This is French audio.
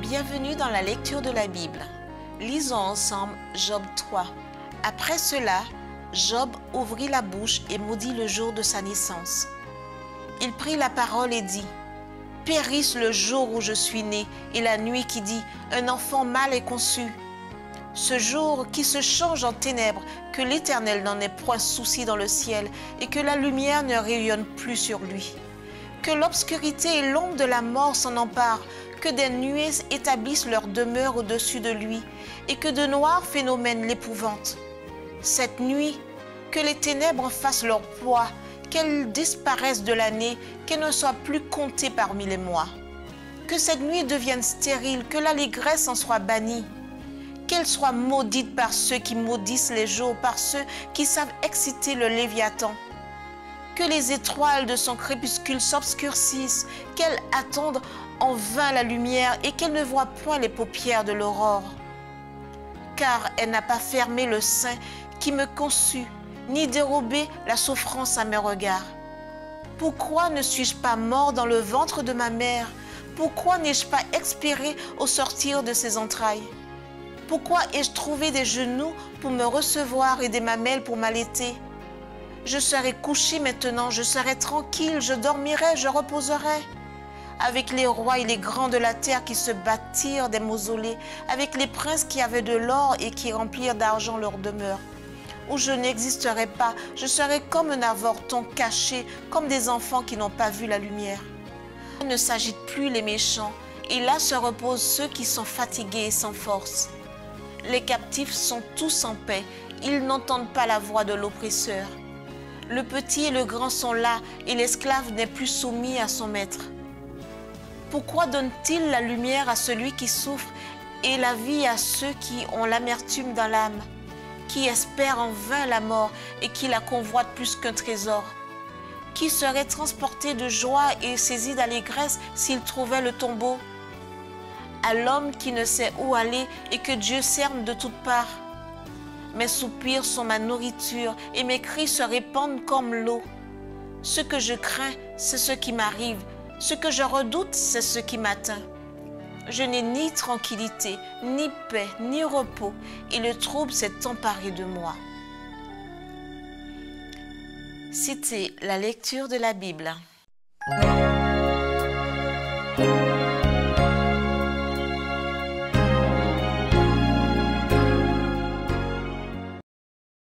Bienvenue dans la lecture de la Bible. Lisons ensemble Job 3. Après cela, Job ouvrit la bouche et maudit le jour de sa naissance. Il prit la parole et dit : Périsse le jour où je suis né et la nuit qui dit : un enfant mal est conçu. Ce jour qui se change en ténèbres, que l'Éternel n'en ait point souci dans le ciel et que la lumière ne rayonne plus sur lui. Que l'obscurité et l'ombre de la mort s'en emparent, que des nuées établissent leur demeure au-dessus de lui et que de noirs phénomènes l'épouvantent. Cette nuit, que les ténèbres fassent leur poids, qu'elles disparaissent de l'année, qu'elles ne soient plus comptées parmi les mois. Que cette nuit devienne stérile, que l'allégresse en soit bannie. Qu'elle soit maudite par ceux qui maudissent les jours, par ceux qui savent exciter le Léviathan. Que les étoiles de son crépuscule s'obscurcissent, qu'elle attende en vain la lumière et qu'elle ne voit point les paupières de l'aurore. Car elle n'a pas fermé le sein qui me conçut, ni dérobé la souffrance à mes regards. Pourquoi ne suis-je pas mort dans le ventre de ma mère? Pourquoi n'ai-je pas expiré au sortir de ses entrailles? Pourquoi ai-je trouvé des genoux pour me recevoir et des mamelles pour m'allaiter? Je serai couché maintenant, je serai tranquille, je dormirai, je reposerai. Avec les rois et les grands de la terre qui se bâtirent des mausolées, avec les princes qui avaient de l'or et qui remplirent d'argent leur demeure. Où je n'existerai pas, je serai comme un avorton caché, comme des enfants qui n'ont pas vu la lumière. Ne s'agitent plus les méchants, et là se reposent ceux qui sont fatigués et sans force. Les captifs sont tous en paix, ils n'entendent pas la voix de l'oppresseur. Le petit et le grand sont là, et l'esclave n'est plus soumis à son maître. Pourquoi donne-t-il la lumière à celui qui souffre et la vie à ceux qui ont l'amertume dans l'âme, qui espèrent en vain la mort et qui la convoitent plus qu'un trésor? Qui serait transporté de joie et saisi d'allégresse s'il trouvait le tombeau? À l'homme qui ne sait où aller et que Dieu cerne de toutes parts. Mes soupirs sont ma nourriture et mes cris se répandent comme l'eau. Ce que je crains, c'est ce qui m'arrive. Ce que je redoute, c'est ce qui m'atteint. Je n'ai ni tranquillité, ni paix, ni repos, et le trouble s'est emparé de moi. C'était la lecture de la Bible.